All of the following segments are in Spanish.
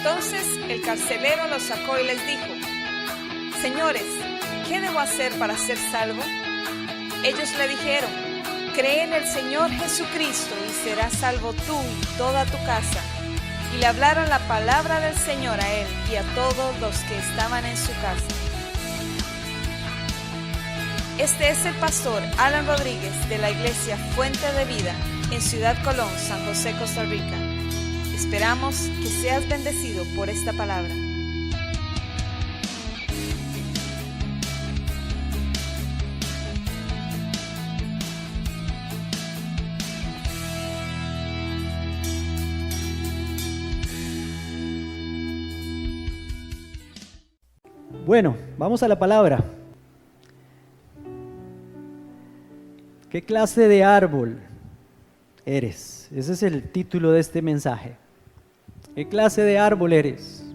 Entonces el carcelero los sacó y les dijo: Señores, ¿qué debo hacer para ser salvo? Ellos le dijeron: Cree en el Señor Jesucristo y serás salvo tú y toda tu casa. Y le hablaron la palabra del Señor a él y a todos los que estaban en su casa. Este es el pastor Alan Rodríguez de la iglesia Fuente de Vida en Ciudad Colón, San José, Costa Rica. Esperamos que seas bendecido por esta palabra. Bueno, vamos a la palabra. ¿Qué clase de árbol eres? Ese es el título de este mensaje. ¿Qué clase de árbol eres?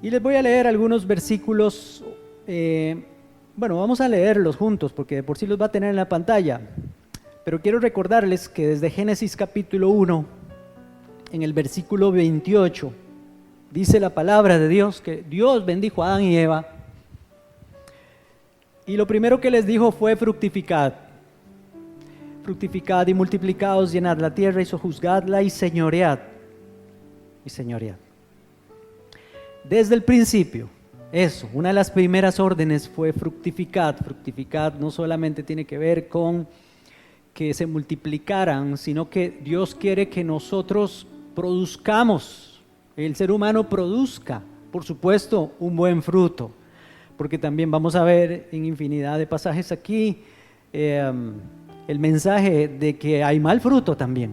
Y les voy a leer algunos versículos. Vamos a leerlos juntos porque de por sí los va a tener en la pantalla. Pero quiero recordarles que desde Génesis capítulo 1, en el versículo 28, dice la palabra de Dios que Dios bendijo a Adán y Eva. Y lo primero que les dijo fue: fructificad. Fructificad y multiplicaos, llenad la tierra y sojuzgadla y señoread. Y señoread. Desde el principio, una de las primeras órdenes fue fructificad. Fructificad no solamente tiene que ver con que se multiplicaran, sino que Dios quiere que nosotros produzcamos. El ser humano produzca, por supuesto, un buen fruto, porque también vamos a ver en infinidad de pasajes aquí el mensaje de que hay mal fruto también,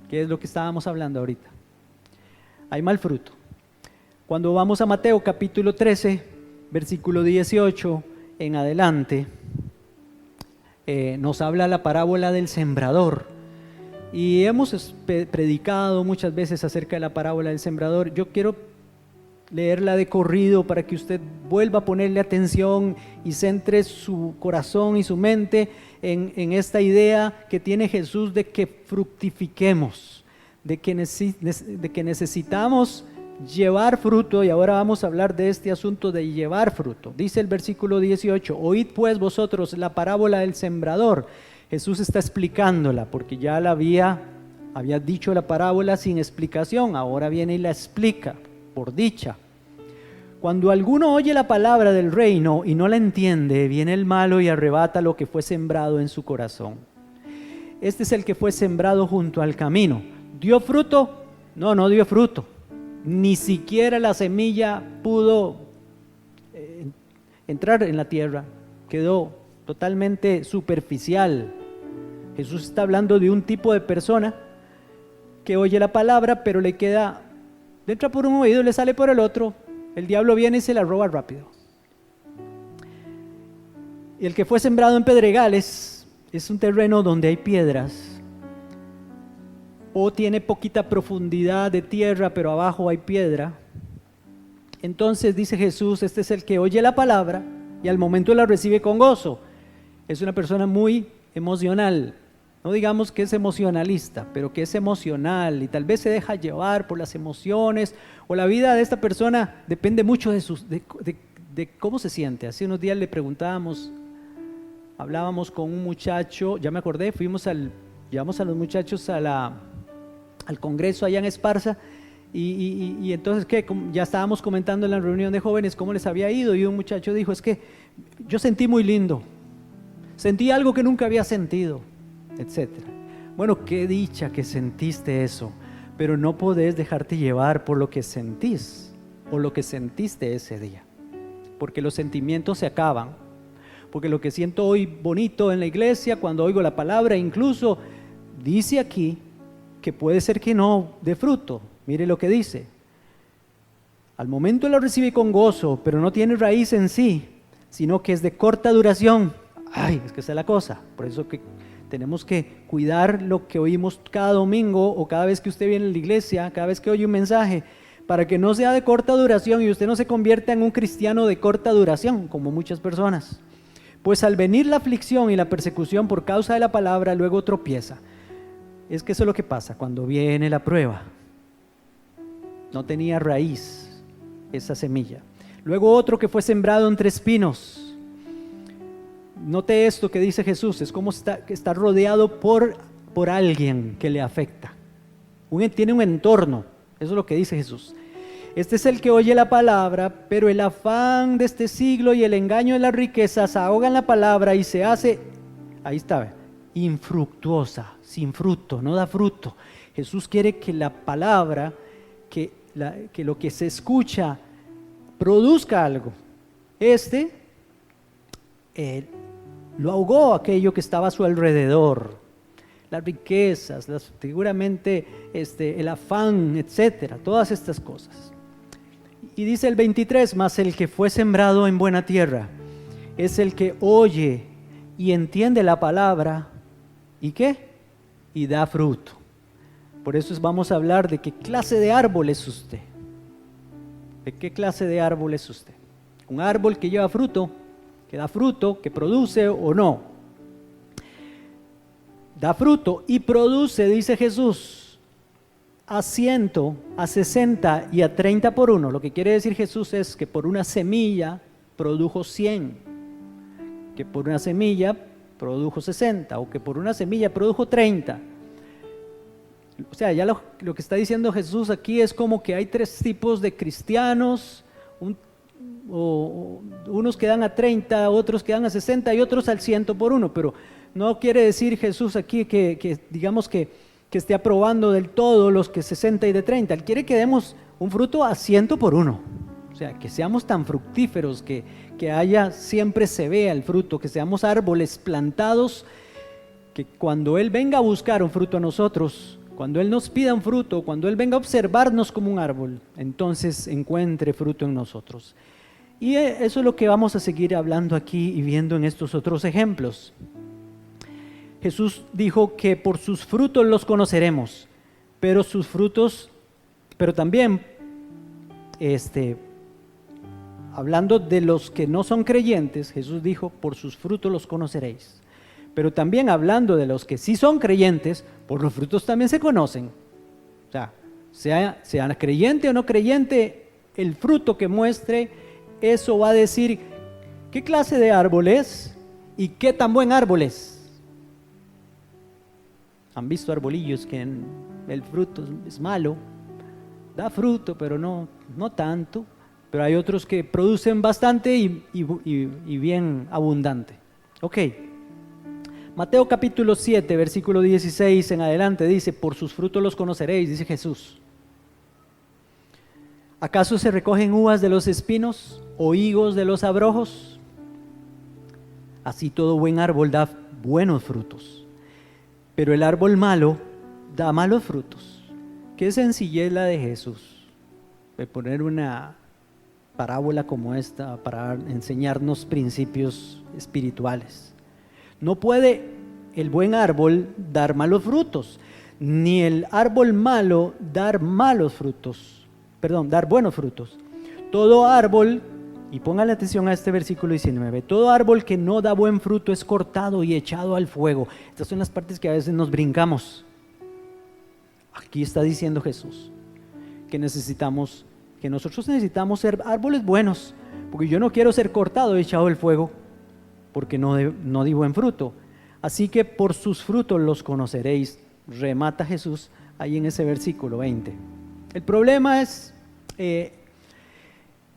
que es lo que estábamos hablando ahorita. Hay mal fruto. Cuando vamos a Mateo capítulo 13, versículo 18 en adelante, nos habla la parábola del sembrador. Y hemos predicado muchas veces acerca de la parábola del sembrador. Yo quiero leerla de corrido para que usted vuelva a ponerle atención y centre su corazón y su mente en esta idea que tiene Jesús de que fructifiquemos, de que necesitamos llevar fruto. Y ahora vamos a hablar de este asunto de llevar fruto. Dice el versículo 18: Oíd pues vosotros la parábola del sembrador. Jesús está explicándola porque ya había dicho la parábola sin explicación, ahora viene y la explica por dicha. Cuando alguno oye la palabra del reino y no la entiende, viene el malo y arrebata lo que fue sembrado en su corazón. Este es el que fue sembrado junto al camino. ¿Dio fruto? No dio fruto. Ni siquiera la semilla pudo entrar en la tierra, quedó totalmente superficial. Jesús está hablando de un tipo de persona que oye la palabra, pero entra por un oído y le sale por el otro. El diablo viene y se la roba rápido. Y el que fue sembrado en pedregales es un terreno donde hay piedras, o tiene poquita profundidad de tierra, pero abajo hay piedra. Entonces dice Jesús: este es el que oye la palabra y al momento la recibe con gozo. Es una persona muy emocional, no digamos que es emocionalista, pero que es emocional y tal vez se deja llevar por las emociones, o la vida de esta persona depende mucho de cómo se siente. Hace unos días le preguntábamos, hablábamos con un muchacho, ya me acordé, llevamos a los muchachos al congreso allá en Esparza, y entonces ya estábamos comentando en la reunión de jóvenes cómo les había ido, y un muchacho dijo: es que yo sentí muy lindo, sentí algo que nunca había sentido, etcétera. Bueno, qué dicha que sentiste eso, pero no podés dejarte llevar por lo que sentís o lo que sentiste ese día, porque los sentimientos se acaban. Porque lo que siento hoy bonito en la iglesia, cuando oigo la palabra, incluso dice aquí que puede ser que no dé fruto. Mire lo que dice: al momento lo recibe con gozo, pero no tiene raíz en sí, sino que es de corta duración. Es que esa es la cosa. Por eso que tenemos que cuidar lo que oímos cada domingo, o cada vez que usted viene a la iglesia, cada vez que oye un mensaje, para que no sea de corta duración y usted no se convierta en un cristiano de corta duración, como muchas personas. Pues al venir la aflicción y la persecución por causa de la palabra, luego tropieza. Es que eso es lo que pasa cuando viene la prueba. no tenía raíz esa semilla. Luego otro que fue sembrado entre espinos. Note esto que dice Jesús, es como está rodeado por alguien que le afecta. Tiene un entorno, eso es lo que dice Jesús. Este es el que oye la palabra, pero el afán de este siglo y el engaño de las riquezas ahogan la palabra y se hace, ahí está, infructuosa, sin fruto, no da fruto. Jesús quiere que la palabra, que lo que se escucha produzca algo. Lo ahogó aquello que estaba a su alrededor, las riquezas, seguramente el afán, etcétera, todas estas cosas. Y dice el 23, mas el que fue sembrado en buena tierra es el que oye y entiende la palabra, ¿y qué? Y da fruto. Por eso vamos a hablar de qué clase de árbol es usted. ¿De qué clase de árbol es usted? Un árbol que lleva fruto, que da fruto, que produce o no. Da fruto y produce, dice Jesús, a 100, a 60 y a 30 por uno. Lo que quiere decir Jesús es que por una semilla produjo 100, que por una semilla produjo 60 o que por una semilla produjo 30. O sea, ya lo que está diciendo Jesús aquí es como que hay tres tipos de cristianos, unos que dan a 30, otros que dan a 60 y otros al 100 por uno, pero no quiere decir Jesús aquí que digamos que esté aprobando del todo los que 60 y de 30. Él quiere que demos un fruto a 100 por uno. O sea, que seamos tan fructíferos, que siempre se vea el fruto, que seamos árboles plantados, que cuando Él venga a buscar un fruto a nosotros, cuando Él nos pida un fruto, cuando Él venga a observarnos como un árbol, entonces encuentre fruto en nosotros. Y eso es lo que vamos a seguir hablando aquí y viendo en estos otros ejemplos. Jesús dijo que por sus frutos los conoceremos, pero también, hablando de los que no son creyentes, Jesús dijo, por sus frutos los conoceréis. Pero también hablando de los que sí son creyentes, por los frutos también se conocen. O sea creyente o no creyente, el fruto que muestre, eso va a decir qué clase de árbol es y qué tan buen árbol es. ¿Han visto arbolillos que el fruto es malo? Da fruto, pero no tanto. Pero hay otros que producen bastante y bien abundante. Ok. Mateo capítulo 7, versículo 16 en adelante dice, por sus frutos los conoceréis, dice Jesús. ¿Acaso se recogen uvas de los espinos o higos de los abrojos? Así todo buen árbol da buenos frutos. Pero el árbol malo da malos frutos. Qué sencillez la de Jesús, de poner una parábola como esta para enseñarnos principios espirituales. No puede el buen árbol dar malos frutos, ni el árbol malo dar buenos frutos. Todo árbol, y póngale atención a este versículo 19, todo árbol que no da buen fruto es cortado y echado al fuego. Estas son las partes que a veces nos brincamos. Aquí está diciendo Jesús que nosotros necesitamos ser árboles buenos, porque yo no quiero ser cortado y echado al fuego, porque no di buen fruto. Así que por sus frutos los conoceréis, remata Jesús ahí en ese versículo 20. El problema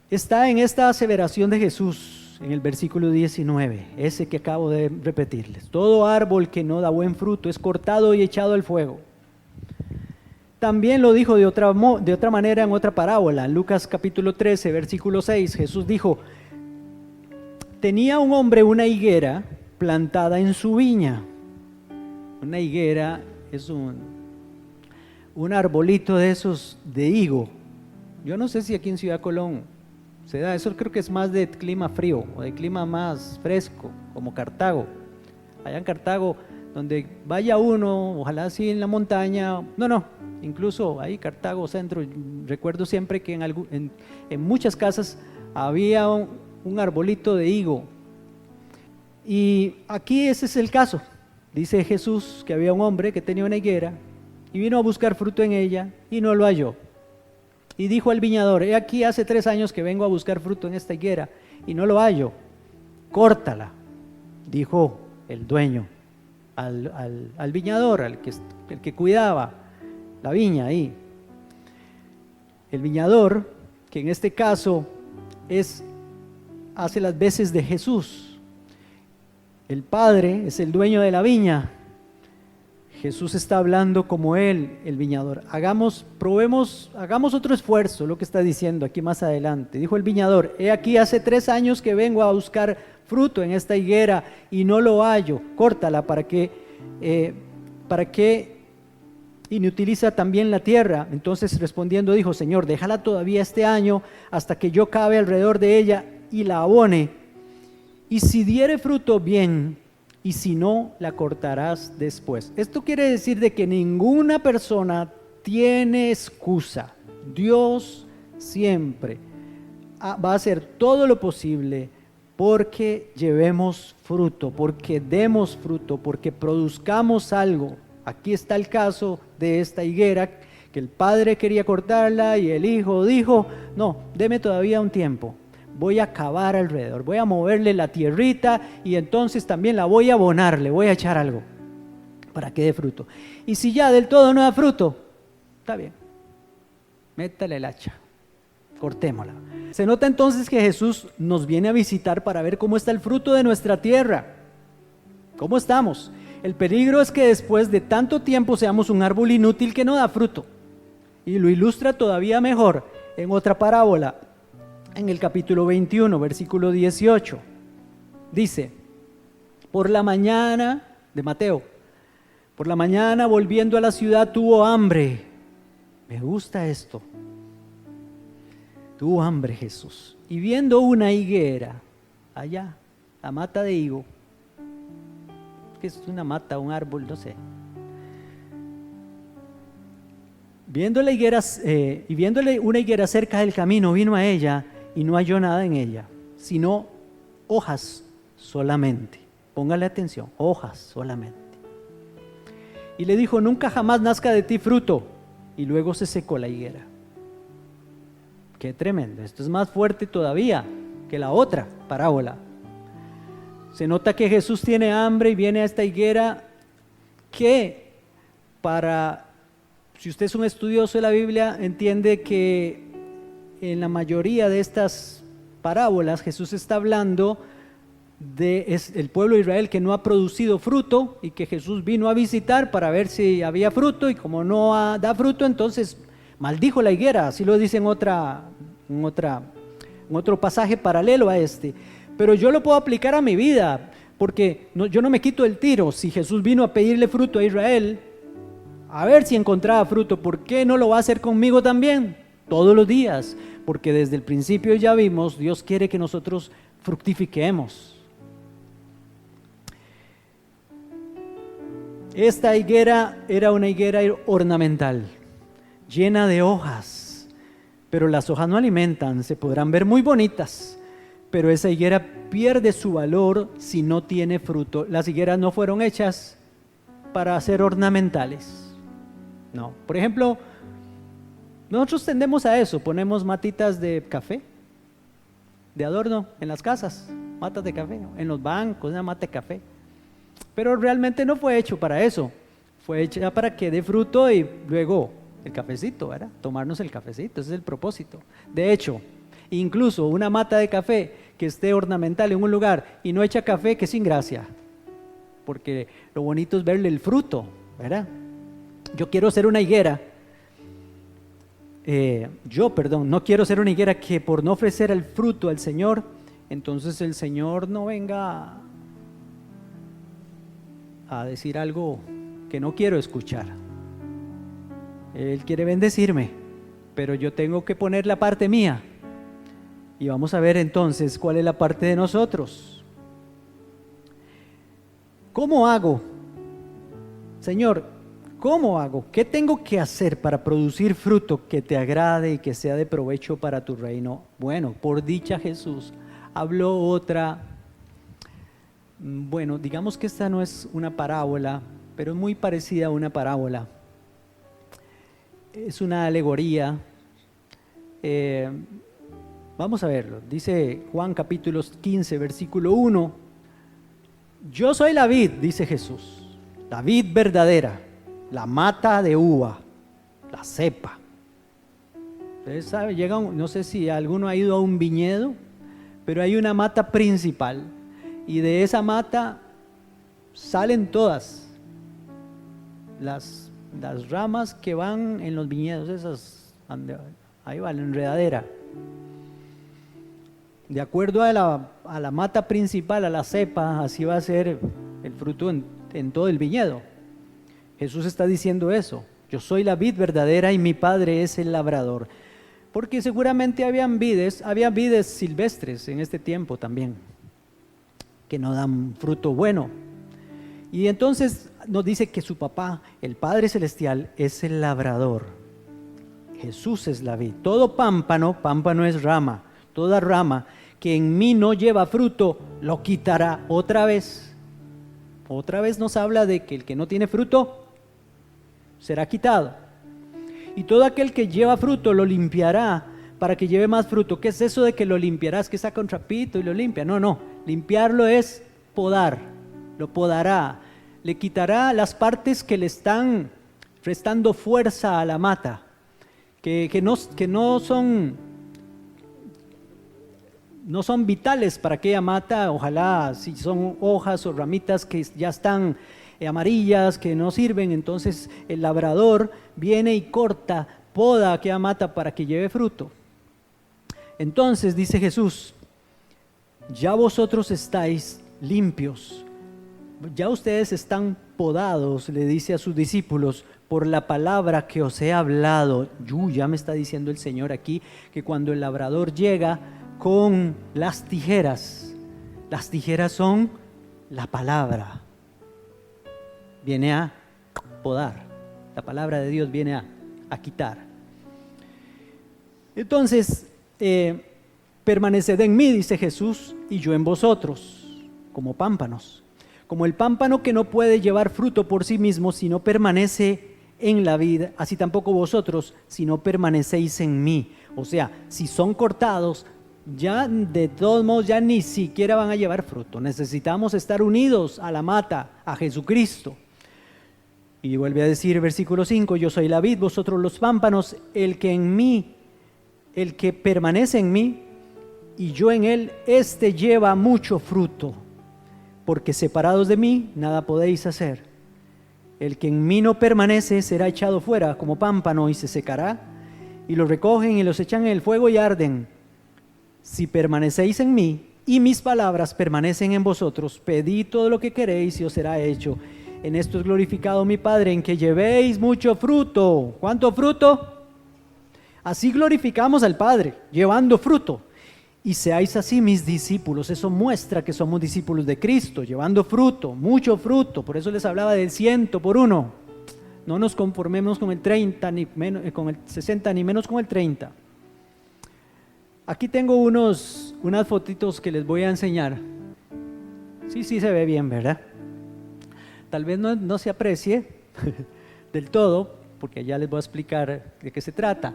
está en esta aseveración de Jesús en el versículo 19, ese que acabo de repetirles. Todo árbol que no da buen fruto es cortado y echado al fuego. También lo dijo de otra manera en otra parábola. En Lucas capítulo 13, versículo 6, Jesús dijo, tenía un hombre una higuera plantada en su viña. Una higuera es un arbolito de esos de higo. Yo no sé si aquí en Ciudad Colón se da, eso creo que es más de clima frío o de clima más fresco, como Cartago. Allá en Cartago, donde vaya uno, ojalá así en la montaña, incluso ahí Cartago Centro, recuerdo siempre que en muchas casas había un arbolito de higo. Y aquí ese es el caso. Dice Jesús que había un hombre que tenía una higuera y vino a buscar fruto en ella y no lo halló. y dijo al viñador: he aquí hace 3 años que vengo a buscar fruto en esta higuera y no lo hallo, córtala. Dijo el dueño al viñador, el que cuidaba la viña ahí. El viñador, que en este caso hace las veces de Jesús. El Padre es el dueño de la viña. Jesús está hablando como Él, el viñador. Hagamos otro esfuerzo, lo que está diciendo aquí más adelante. Dijo el viñador: he aquí hace 3 años que vengo a buscar fruto en esta higuera y no lo hallo, córtala para que inutiliza también la tierra. Entonces respondiendo dijo: Señor, déjala todavía este año hasta que yo cabe alrededor de ella y la abone, y si diere fruto, bien, y si no, la cortarás después. Esto quiere decir de que ninguna persona tiene excusa. Dios siempre va a hacer todo lo posible porque llevemos fruto, porque demos fruto, porque produzcamos algo. Aquí está el caso de esta higuera, que el padre quería cortarla y el hijo dijo: no, deme todavía un tiempo, voy a cavar alrededor, voy a moverle la tierrita y entonces también la voy a abonar, le voy a echar algo para que dé fruto. Y si ya del todo no da fruto, está bien, métale el hacha, cortémosla. Se nota entonces que Jesús nos viene a visitar para ver cómo está el fruto de nuestra tierra, cómo estamos. El peligro es que después de tanto tiempo seamos un árbol inútil que no da fruto. Y lo ilustra todavía mejor en otra parábola, en el capítulo 21, versículo 18. Dice: por la mañana, de Mateo, por la mañana volviendo a la ciudad tuvo hambre. Me gusta esto. Tuvo hambre Jesús. Y viendo una higuera, allá, la mata de higo, que es una mata, un árbol, no sé. Viéndole una higuera cerca del camino, vino a ella y no halló nada en ella, sino hojas solamente. Póngale atención, hojas solamente. Y le dijo: nunca jamás nazca de ti fruto. Y luego se secó la higuera. Qué tremendo, esto es más fuerte todavía que la otra parábola. Se nota que Jesús tiene hambre y viene a esta higuera que si usted es un estudioso de la Biblia, entiende que en la mayoría de estas parábolas Jesús está hablando del pueblo de Israel que no ha producido fruto y que Jesús vino a visitar para ver si había fruto, y como no da fruto, entonces maldijo la higuera. Así lo dice en otro pasaje paralelo a este. Pero yo lo puedo aplicar a mi vida, porque yo no me quito el tiro. Si Jesús vino a pedirle fruto a Israel, a ver si encontraba fruto, ¿por qué no lo va a hacer conmigo también? Todos los días, porque desde el principio ya vimos, Dios quiere que nosotros fructifiquemos. Esta higuera era una higuera ornamental, llena de hojas, pero las hojas no alimentan, se podrán ver muy bonitas, pero esa higuera pierde su valor si no tiene fruto. Las higueras no fueron hechas para ser ornamentales. No. Por ejemplo, nosotros tendemos a eso, ponemos matitas de café, de adorno en las casas, matas de café, en los bancos, una mata de café. Pero realmente no fue hecho para eso, fue hecha para que dé fruto y luego el cafecito, ¿verdad? Tomarnos el cafecito, ese es el propósito. De hecho, incluso una mata de café que esté ornamental en un lugar y no echa café, que sin gracia, porque lo bonito es verle el fruto, ¿verdad? Yo quiero ser una higuera, no quiero ser una higuera que por no ofrecer el fruto al Señor, entonces el Señor no venga a decir algo que no quiero escuchar. Él quiere bendecirme, pero yo tengo que poner la parte mía. Y vamos a ver entonces cuál es la parte de nosotros. ¿Cómo hago? Señor, ¿cómo hago? ¿Qué tengo que hacer para producir fruto que te agrade y que sea de provecho para tu reino? Bueno, por dicha Jesús habló otra. Bueno, digamos que esta no es una parábola, pero es muy parecida a una parábola. Es una alegoría Vamos a verlo. Dice Juan capítulo 15, versículo 1. Yo soy la vid, dice Jesús, la vid verdadera, la mata de uva, la cepa. Ustedes saben, no sé si alguno ha ido a un viñedo, pero hay una mata principal y de esa mata salen todas las ramas que van en los viñedos, ahí va la enredadera. De acuerdo a la mata principal, a la cepa, así va a ser el fruto en todo el viñedo. Jesús está diciendo eso. Yo soy la vid verdadera y mi Padre es el labrador. Porque seguramente había vides silvestres en este tiempo también, que no dan fruto bueno. Y entonces nos dice que su papá, el Padre Celestial, es el labrador. Jesús es la vid. Todo pámpano es rama. Toda rama que en mí no lleva fruto, lo quitará otra vez. Otra vez nos habla de que el que no tiene fruto será quitado. Y todo aquel que lleva fruto lo limpiará para que lleve más fruto. ¿Qué es eso de que lo limpiarás? Que saca un trapito y lo limpia. No. Limpiarlo es podar. Lo podará. Le quitará las partes que le están restando fuerza a la mata. Que no son vitales para aquella mata. Ojalá si son hojas o ramitas que ya están amarillas, que no sirven, entonces el labrador viene y corta, poda aquella mata para que lleve fruto. Entonces dice Jesús, ya vosotros estáis limpios, ya ustedes están podados, le dice a sus discípulos, por la palabra que os he hablado. Ya me está diciendo el Señor aquí que cuando el labrador llega con las tijeras son la palabra, viene a podar, la palabra de Dios viene a quitar. Entonces, permaneced en mí, dice Jesús, y yo en vosotros, como pámpanos. Como el pámpano que no puede llevar fruto por sí mismo si no permanece en la vid, así tampoco vosotros si no permanecéis en mí. O sea, si son cortados, ya de todos modos ya ni siquiera van a llevar fruto. Necesitamos estar unidos a la mata, a Jesucristo. Y vuelve a decir versículo 5, yo soy la vid, vosotros los pámpanos, el que permanece en mí y yo en él, este lleva mucho fruto, porque separados de mí nada podéis hacer. El que en mí no permanece será echado fuera como pámpano y se secará, y los recogen y los echan en el fuego y arden. Si permanecéis en mí y mis palabras permanecen en vosotros, pedid todo lo que queréis y os será hecho. En esto es glorificado mi Padre, en que llevéis mucho fruto. ¿Cuánto fruto? Así glorificamos al Padre, llevando fruto. Y seáis así mis discípulos. Eso muestra que somos discípulos de Cristo, llevando fruto, mucho fruto. Por eso les hablaba del 100 por 1. No nos conformemos con el 30, ni menos, con el 60, ni menos con el 30. Aquí tengo unas fotitos que les voy a enseñar. Sí se ve bien, ¿verdad? Tal vez no se aprecie del todo, porque ya les voy a explicar de qué se trata.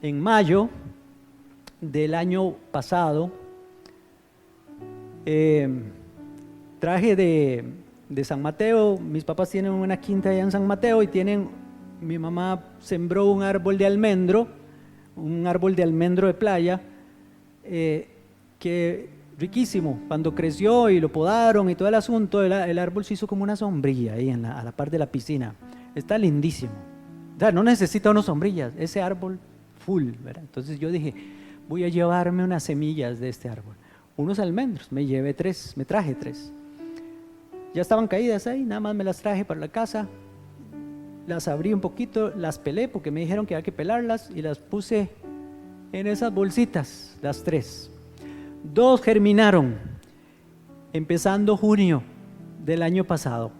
En mayo del año pasado, traje de San Mateo. Mis papás tienen una quinta allá en San Mateo y mi mamá sembró un árbol de almendro de playa, que riquísimo. Cuando creció y lo podaron y todo el asunto, el árbol se hizo como una sombrilla ahí a la par de la piscina. Está lindísimo. O sea, no necesita unas sombrillas, ese árbol full, ¿verdad? Entonces yo dije, voy a llevarme unas semillas de este árbol, unos almendros. Me traje 3. Ya estaban caídas ahí, nada más me las traje para la casa, las abrí un poquito, las pelé porque me dijeron que había que pelarlas y las puse en esas bolsitas, las 3. 2 germinaron, empezando junio del año pasado.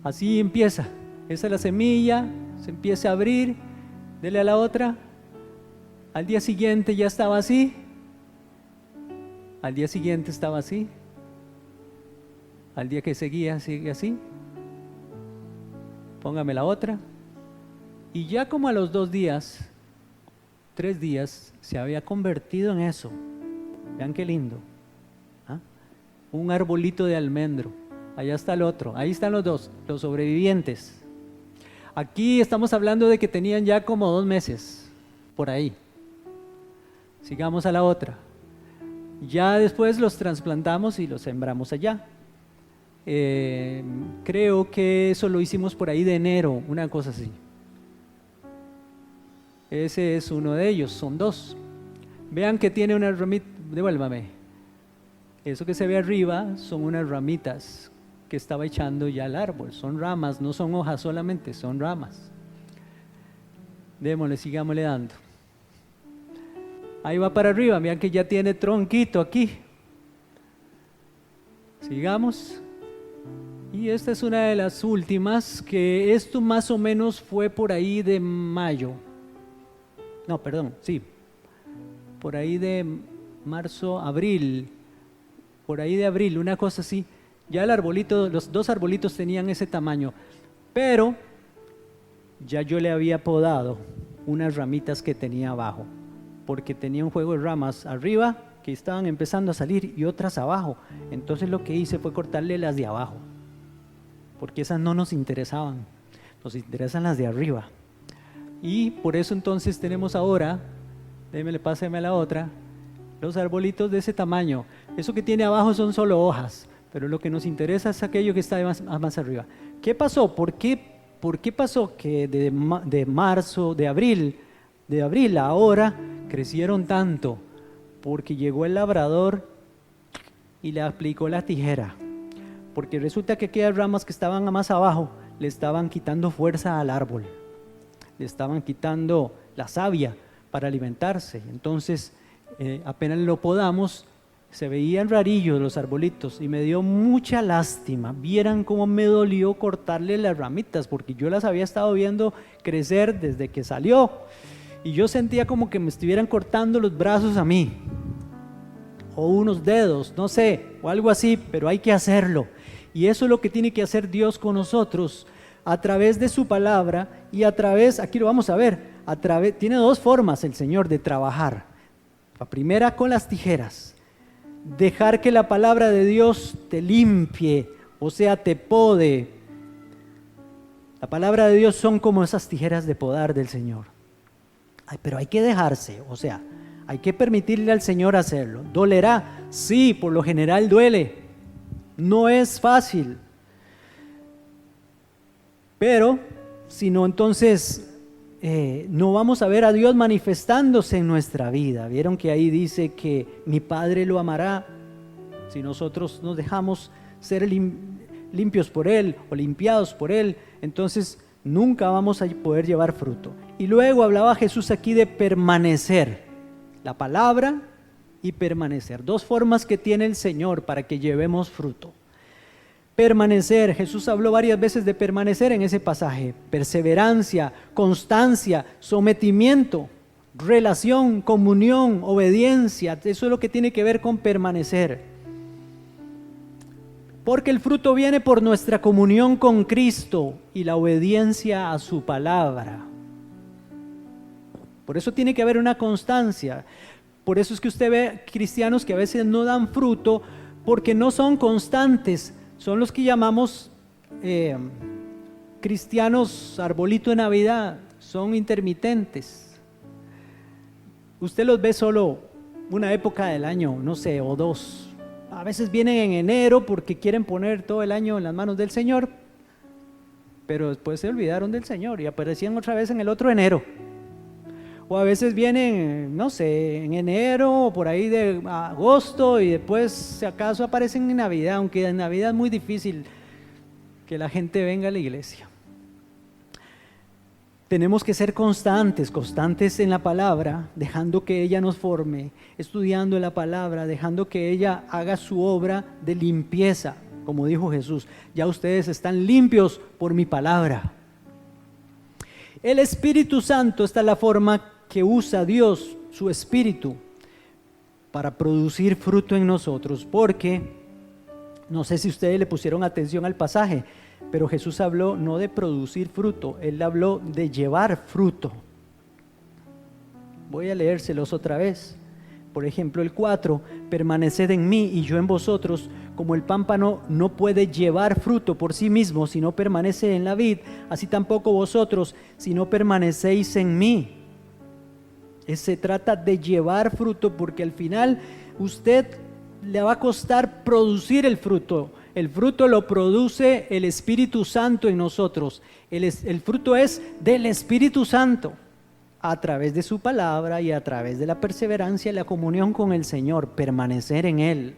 Así empieza, esa es la semilla, se empieza a abrir, dele a la otra. Al día siguiente ya estaba así, al día siguiente estaba así, al día que seguía sigue así. póngame la otra. Y ya como a los 2 días, 3 días, se había convertido en eso. Vean qué lindo. ¿Ah? Un arbolito de almendro. Allá está el otro. Ahí están los dos, los sobrevivientes. Aquí estamos hablando de que tenían ya como 2 meses, por ahí. Sigamos a la otra. Ya después los trasplantamos y los sembramos allá. Creo que eso lo hicimos por ahí de enero, una cosa así. Ese es uno de ellos, son 2. Vean que tiene una ramita, devuélvame. Eso que se ve arriba son unas ramitas que estaba echando ya el árbol, son ramas, no son hojas solamente, son ramas. Démosle, sigámosle dando. Ahí va para arriba, vean que ya tiene tronquito aquí. Sigamos. Y esta es una de las últimas, que esto más o menos fue por ahí de mayo. No, perdón, sí. Por ahí de marzo, abril. Por ahí de abril, una cosa así. Ya el arbolito, los 2 arbolitos tenían ese tamaño. Pero ya yo le había podado unas ramitas que tenía abajo. Porque tenía un juego de ramas arriba que estaban empezando a salir y otras abajo. Entonces lo que hice fue cortarle las de abajo. Porque esas no nos interesaban. Nos interesan las de arriba. Y por eso entonces tenemos ahora, páseme a la otra, los arbolitos de ese tamaño. Eso que tiene abajo son solo hojas, pero lo que nos interesa es aquello que está más arriba. ¿Qué pasó? ¿Por qué pasó que de abril a ahora crecieron tanto? Porque llegó el labrador y le aplicó la tijera. Porque resulta que aquellas ramas que estaban más abajo le estaban quitando fuerza al árbol. Le estaban quitando la savia para alimentarse. Entonces, apenas lo podamos, se veían rarillos los arbolitos y me dio mucha lástima. Vieran cómo me dolió cortarle las ramitas, porque yo las había estado viendo crecer desde que salió. Y yo sentía como que me estuvieran cortando los brazos a mí. O unos dedos, no sé, o algo así, pero hay que hacerlo. Y eso es lo que tiene que hacer Dios con nosotros, a través de su palabra y a través, aquí lo vamos a ver, tiene 2 formas el Señor de trabajar. La primera con las tijeras, dejar que la palabra de Dios te limpie, o sea, te pode. La palabra de Dios son como esas tijeras de podar del Señor. Pero hay que dejarse, o sea, hay que permitirle al Señor hacerlo. ¿Dolerá? Sí, por lo general duele. No es fácil. Pero, si no, entonces no vamos a ver a Dios manifestándose en nuestra vida. Vieron que ahí dice que mi Padre lo amará si nosotros nos dejamos ser limpios por Él o limpiados por Él. Entonces nunca vamos a poder llevar fruto. Y luego hablaba Jesús aquí de permanecer. La palabra y permanecer. 2 formas que tiene el Señor para que llevemos fruto. Permanecer, Jesús habló varias veces de permanecer en ese pasaje. Perseverancia, constancia, sometimiento, relación, comunión, obediencia. Eso es lo que tiene que ver con permanecer. Porque el fruto viene por nuestra comunión con Cristo y la obediencia a su palabra. Por eso tiene que haber una constancia. Por eso es que usted ve cristianos que a veces no dan fruto porque no son constantes. Son los que llamamos cristianos arbolito de Navidad, son intermitentes. Usted los ve solo una época del año, no sé, o 2. A veces vienen en enero porque quieren poner todo el año en las manos del Señor, pero después se olvidaron del Señor y aparecían otra vez en el otro enero. O a veces vienen, no sé, en enero o por ahí de agosto y después si acaso aparecen en Navidad, aunque en Navidad es muy difícil que la gente venga a la iglesia. Tenemos que ser constantes en la palabra, dejando que ella nos forme, estudiando la palabra, dejando que ella haga su obra de limpieza, como dijo Jesús. Ya ustedes están limpios por mi palabra. El Espíritu Santo, esta es la forma que usa Dios, su Espíritu, para producir fruto en nosotros, porque No sé si ustedes le pusieron atención al pasaje, pero Jesús habló no de producir fruto, Él habló de llevar fruto. Voy a leérselos otra vez. Por ejemplo, el 4, permaneced en mí y yo en vosotros, como el pámpano no puede llevar fruto por sí mismo si no permanece en la vid, así tampoco vosotros si no permanecéis en mí. Se trata de llevar fruto, porque al final usted le va a costar producir el fruto. El fruto lo produce el Espíritu Santo en nosotros. El fruto es del Espíritu Santo, a través de su palabra y a través de la perseverancia y la comunión con el Señor, permanecer en Él.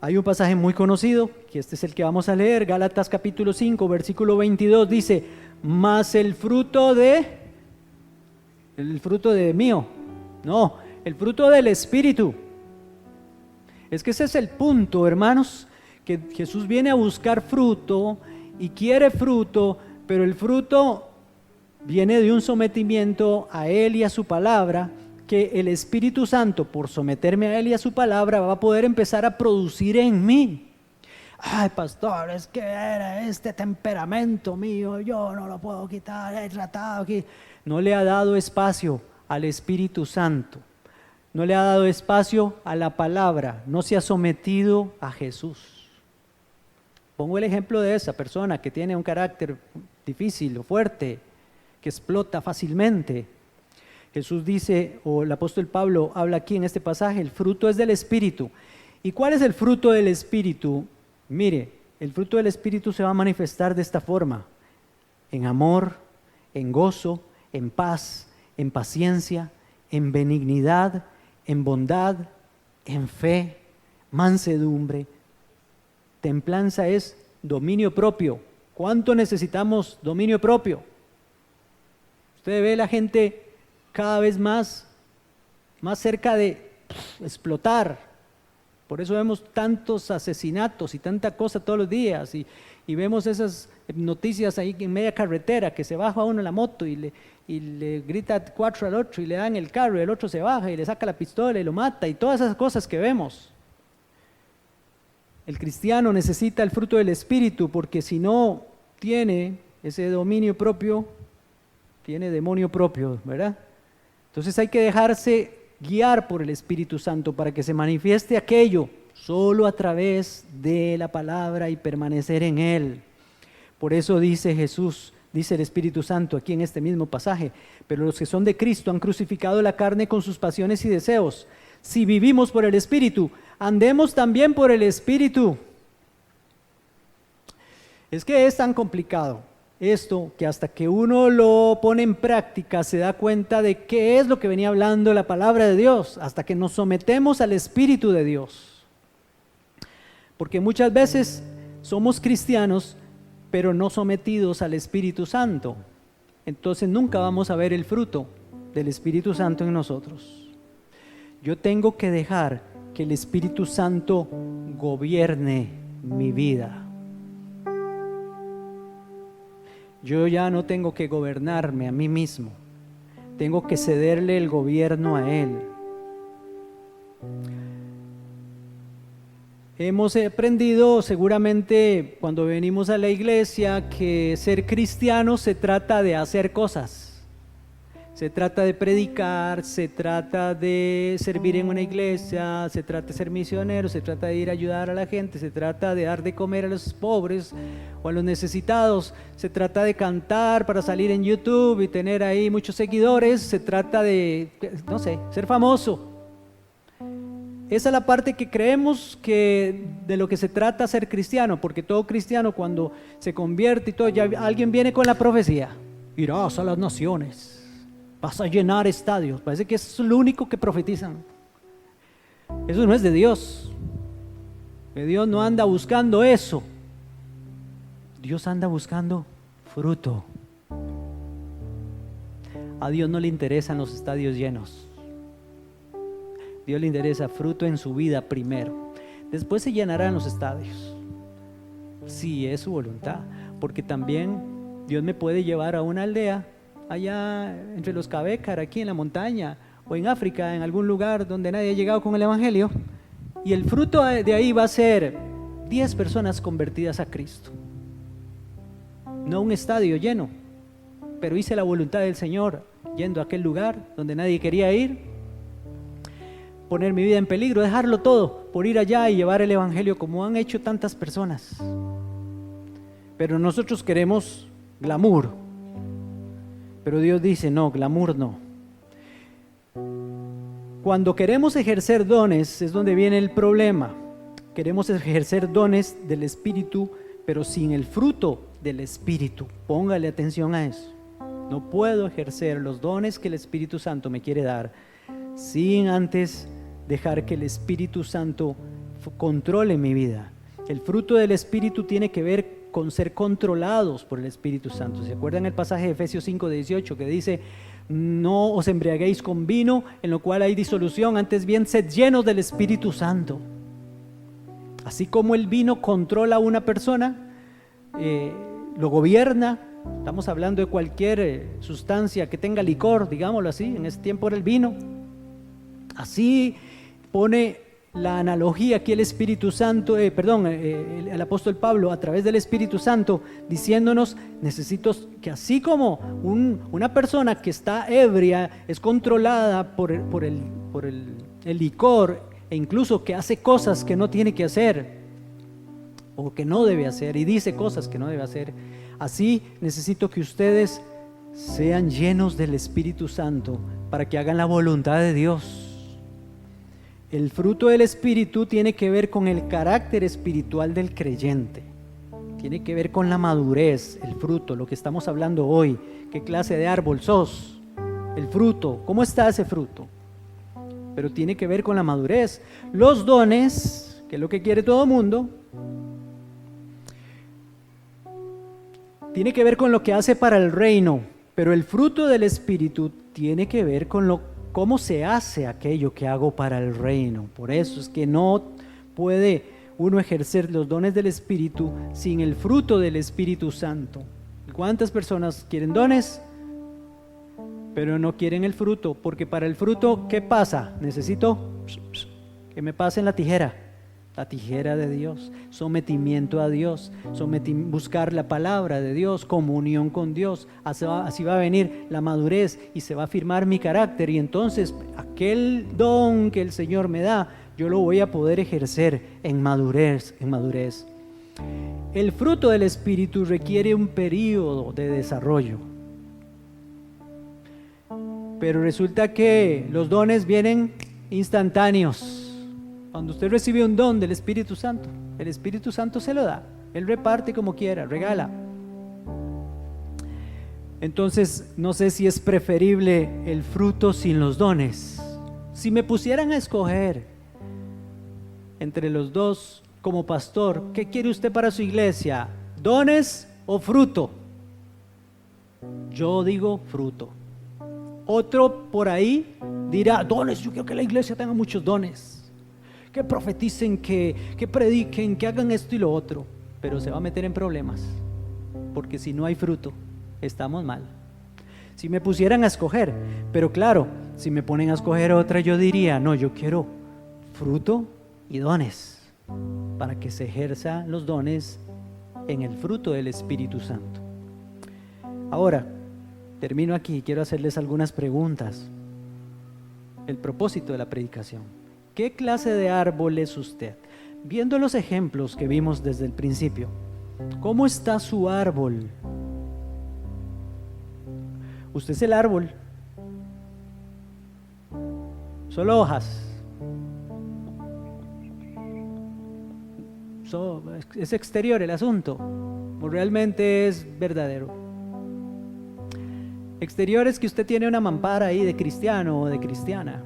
Hay un pasaje muy conocido, que este es el que vamos a leer, Gálatas capítulo 5, versículo 22, dice, mas el fruto de mío, no, el fruto del Espíritu. Es que ese es el punto, hermanos, que Jesús viene a buscar fruto y quiere fruto, pero el fruto viene de un sometimiento a Él y a su palabra, que el Espíritu Santo, por someterme a Él y a su palabra, va a poder empezar a producir en mí. Ay, pastor, es que era este temperamento mío, yo no lo puedo quitar, he tratado aquí. No le ha dado espacio al Espíritu Santo, no le ha dado espacio a la palabra, no se ha sometido a Jesús. Pongo el ejemplo de esa persona que tiene un carácter difícil o fuerte, que explota fácilmente. Jesús dice, o el apóstol Pablo habla aquí en este pasaje, el fruto es del Espíritu. ¿Y cuál es el fruto del Espíritu? Mire, el fruto del Espíritu se va a manifestar de esta forma: en amor, en gozo, en paz, en paciencia, en benignidad, en bondad, en fe, mansedumbre. Templanza es dominio propio. ¿Cuánto necesitamos dominio propio? Usted ve la gente cada vez más cerca de explotar. Por eso vemos tantos asesinatos y tanta cosa todos los días, y vemos esas noticias ahí en media carretera, que se baja uno en la moto y le grita 4 al otro y le dan el carro, y el otro se baja y le saca la pistola y lo mata, y todas esas cosas que vemos. El cristiano necesita el fruto del Espíritu, porque si no tiene ese dominio propio, tiene demonio propio, ¿verdad? Entonces hay que dejarse guiar por el Espíritu Santo para que se manifieste aquello solo a través de la palabra y permanecer en Él. Por eso dice Jesús, dice el Espíritu Santo aquí en este mismo pasaje, pero los que son de Cristo han crucificado la carne con sus pasiones y deseos. Si vivimos por el Espíritu, andemos también por el Espíritu. Es que es tan complicado esto, que hasta que uno lo pone en práctica se da cuenta de qué es lo que venía hablando la palabra de Dios, hasta que nos sometemos al Espíritu de Dios. Porque muchas veces somos cristianos, pero no sometidos al Espíritu Santo. Entonces nunca vamos a ver el fruto del Espíritu Santo en nosotros. Yo tengo que dejar que el Espíritu Santo gobierne mi vida. Yo ya no tengo que gobernarme a mí mismo, tengo que cederle el gobierno a Él. Hemos aprendido seguramente cuando venimos a la iglesia que ser cristiano se trata de hacer cosas. Se trata de predicar, se trata de servir en una iglesia, se trata de ser misionero, se trata de ir a ayudar a la gente, se trata de dar de comer a los pobres o a los necesitados, se trata de cantar para salir en YouTube y tener ahí muchos seguidores, se trata de, no sé, ser famoso. Esa es la parte que creemos que de lo que se trata ser cristiano, porque todo cristiano cuando se convierte y todo, ya alguien viene con la profecía: irás a las naciones, vas a llenar estadios. Parece que eso es lo único que profetizan. Eso no es de Dios. Que Dios no anda buscando eso. Dios anda buscando fruto. A Dios no le interesan los estadios llenos. Dios le interesa fruto en su vida primero. Después se llenarán los estadios, si es su voluntad. Porque también Dios me puede llevar a una aldea allá entre los Cabécar, aquí en la montaña, o en África, en algún lugar donde nadie ha llegado con el Evangelio, Y el fruto de ahí va a ser 10 personas convertidas a Cristo. No un estadio lleno, pero hice la voluntad del Señor, yendo a aquel lugar donde nadie quería ir, poner mi vida en peligro, dejarlo todo por ir allá y llevar el evangelio como han hecho tantas personas. Pero nosotros queremos glamour, pero Dios dice no, glamour no. Cuando queremos ejercer dones es donde viene el problema. Queremos ejercer dones del Espíritu, pero sin el fruto del Espíritu. Póngale atención a eso. No puedo ejercer los dones que el Espíritu Santo me quiere dar sin antes dejar que el Espíritu Santo controle mi vida. El fruto del Espíritu tiene que ver con ser controlados por el Espíritu Santo. ¿Se acuerdan el pasaje de Efesios 5:18 que dice: no os embriaguéis con vino, en lo cual hay disolución, antes bien sed llenos del Espíritu Santo? Así como el vino controla a una persona, lo gobierna. Estamos hablando de cualquier sustancia que tenga licor, digámoslo así, en ese tiempo era el vino. Así pone la analogía aquí el Espíritu Santo, el apóstol Pablo a través del Espíritu Santo, diciéndonos: necesito que así como una persona que está ebria es controlada por el licor, e incluso que hace cosas que no tiene que hacer o que no debe hacer y dice cosas que no debe hacer, así necesito que ustedes sean llenos del Espíritu Santo para que hagan la voluntad de Dios. El fruto del Espíritu tiene que ver con el carácter espiritual del creyente. Tiene que ver con la madurez, el fruto, lo que estamos hablando hoy. ¿Qué clase de árbol sos? El fruto, ¿cómo está ese fruto? Pero tiene que ver con la madurez. Los dones, que es lo que quiere todo el mundo, tiene que ver con lo que hace para el reino. Pero el fruto del Espíritu tiene que ver con cómo se hace aquello que hago para el reino. Por eso es que no puede uno ejercer los dones del Espíritu sin el fruto del Espíritu Santo. ¿Cuántas personas quieren dones, pero no quieren el fruto? Porque para el fruto, ¿qué pasa? Necesito que me pasen la tijera de Dios, sometimiento a Dios, buscar la palabra de Dios, comunión con Dios. Así va a venir la madurez y se va a firmar mi carácter, y entonces aquel don que el Señor me da, yo lo voy a poder ejercer en madurez. El fruto del Espíritu requiere un periodo de desarrollo, pero resulta que los dones vienen instantáneos. Cuando usted recibe un don del Espíritu Santo, el Espíritu Santo se lo da. Él reparte como quiera, regala. Entonces, no sé si es preferible el fruto sin los dones. Si me pusieran a escoger entre los dos como pastor, ¿qué quiere usted para su iglesia? ¿Dones o fruto? Yo digo fruto. Otro por ahí dirá: dones, yo quiero que la iglesia tenga muchos dones, que profeticen, que prediquen, que hagan esto y lo otro. Pero se va a meter en problemas, porque si no hay fruto, estamos mal. Si me pusieran a escoger, pero claro, si me ponen a escoger otra, yo diría: no, yo quiero fruto y dones, para que se ejerzan los dones en el fruto del Espíritu Santo. Ahora, termino aquí, quiero hacerles algunas preguntas. El propósito de la predicación: ¿qué clase de árbol es usted? Viendo los ejemplos que vimos desde el principio, ¿cómo está su árbol? Usted es el árbol, solo hojas, es exterior el asunto, o realmente es verdadero. Exterior es que usted tiene una mampara ahí de cristiano o de cristiana.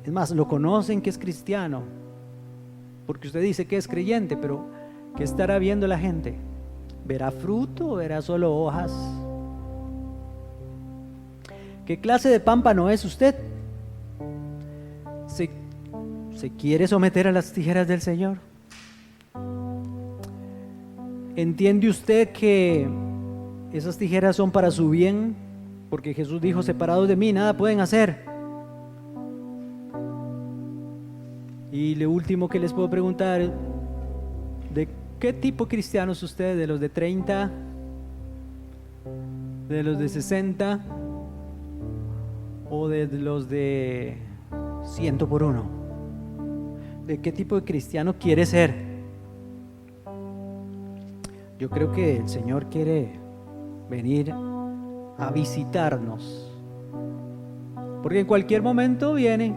Es más, lo conocen que es cristiano, porque usted dice que es creyente, pero ¿qué estará viendo la gente? ¿Verá fruto o verá solo hojas? ¿Qué clase de pámpano es usted? ¿Se quiere someter a las tijeras del Señor? ¿Entiende usted que esas tijeras son para su bien? Porque Jesús dijo: separados de mí nada pueden hacer. Y lo último que les puedo preguntar, ¿de qué tipo de cristianos ustedes? ¿De los de 30? ¿De los de 60? ¿O de los de 100 por uno? ¿De qué tipo de cristiano quiere ser? Yo creo que el Señor quiere venir a visitarnos, porque en cualquier momento viene.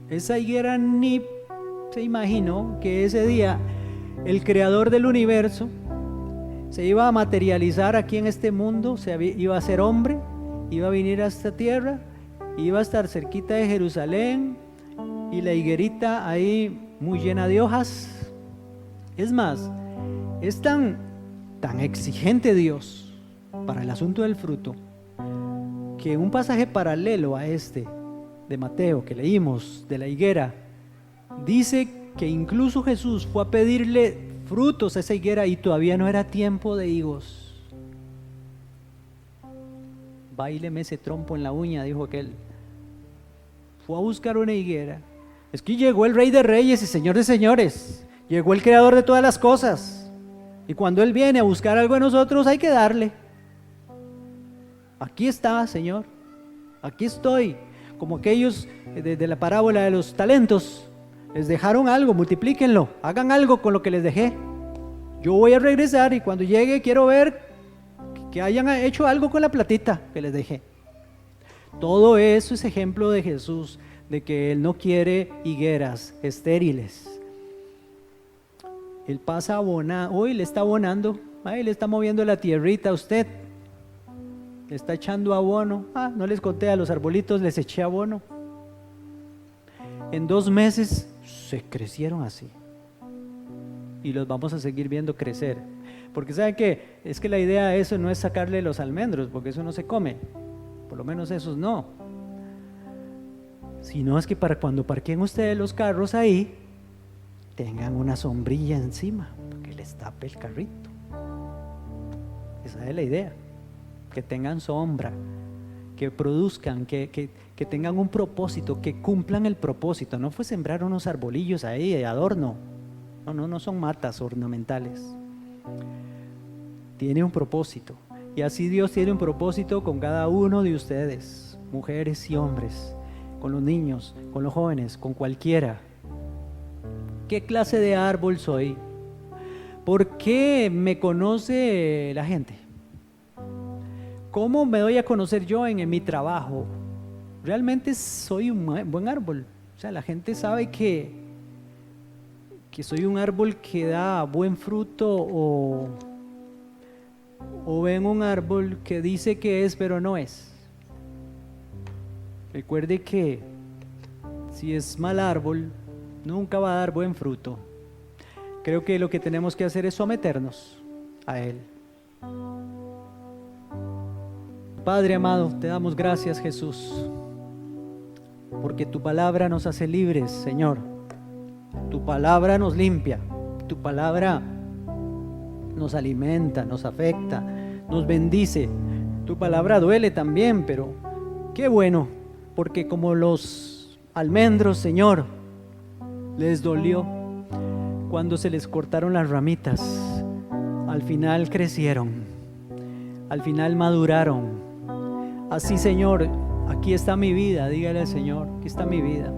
Esa higuera ni se imaginó que ese día el creador del universo se iba a materializar aquí en este mundo, iba a ser hombre, iba a venir a esta tierra, iba a estar cerquita de Jerusalén, y la higuerita ahí muy llena de hojas. Es más, es tan exigente Dios para el asunto del fruto, que un pasaje paralelo a este de Mateo que leímos de la higuera dice que incluso Jesús fue a pedirle frutos a esa higuera y todavía no era tiempo de higos. Báileme ese trompo en la uña, dijo aquel. Fue a buscar una higuera. Es que llegó el Rey de Reyes y Señor de Señores, llegó el Creador de todas las cosas, y cuando Él viene a buscar algo de nosotros hay que darle. Aquí está, Señor, aquí estoy. Como aquellos de la parábola de los talentos, les dejaron algo, multiplíquenlo, hagan algo con lo que les dejé. Yo voy a regresar y cuando llegue quiero ver que hayan hecho algo con la platita que les dejé. Todo eso es ejemplo de Jesús, de que Él no quiere higueras estériles. Él pasa abonando, hoy le está abonando, ahí le está moviendo la tierrita a usted, le está echando abono. No les conté, a los arbolitos les eché abono. En 2 meses se crecieron así, y los vamos a seguir viendo crecer, porque ¿saben qué? Es que la idea de eso no es sacarle los almendros, porque eso no se come, por lo menos esos no, sino es que para cuando parqueen ustedes los carros ahí, tengan una sombrilla encima, para que les tape el carrito. Esa es la idea, que tengan sombra, que produzcan, que tengan un propósito, que cumplan el propósito. No fue sembrar unos arbolillos ahí de adorno, no son matas ornamentales. Tiene un propósito, y así Dios tiene un propósito con cada uno de ustedes, mujeres y hombres, con los niños, con los jóvenes, con cualquiera. ¿Qué clase de árbol soy? ¿Por qué me conoce la gente? ¿Cómo me doy a conocer yo en mi trabajo? ¿Realmente soy un buen árbol? O sea, la gente sabe que soy un árbol que da buen fruto, o ven un árbol que dice que es, pero no es. Recuerde que si es mal árbol, nunca va a dar buen fruto. Creo que lo que tenemos que hacer es someternos a Él. Padre amado, te damos gracias, Jesús, porque tu palabra nos hace libres, Señor. Tu palabra nos limpia, tu palabra nos alimenta, nos afecta, nos bendice. Tu palabra duele también, pero qué bueno, porque como los almendros, Señor, les dolió cuando se les cortaron las ramitas, al final crecieron, al final maduraron. Así, Señor, aquí está mi vida. Dígale al Señor, aquí está mi vida,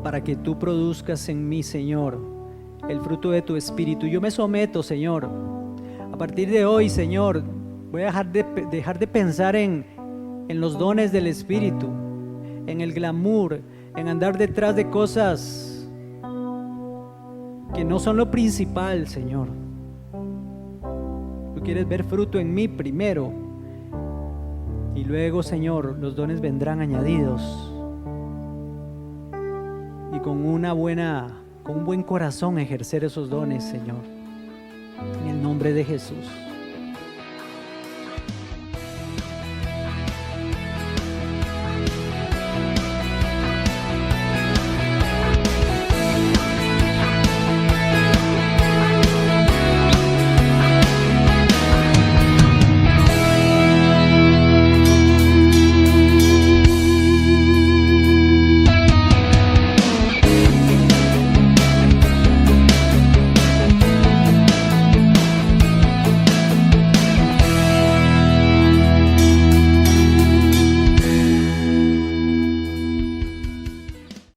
para que tú produzcas en mí, Señor, el fruto de tu Espíritu. Yo me someto, Señor. A partir de hoy, Señor, voy a dejar de pensar en los dones del Espíritu, en el glamour, en andar detrás de cosas que no son lo principal, Señor. Tú quieres ver fruto en mí primero, y luego, Señor, los dones vendrán añadidos. Y con un buen corazón ejercer esos dones, Señor, en el nombre de Jesús.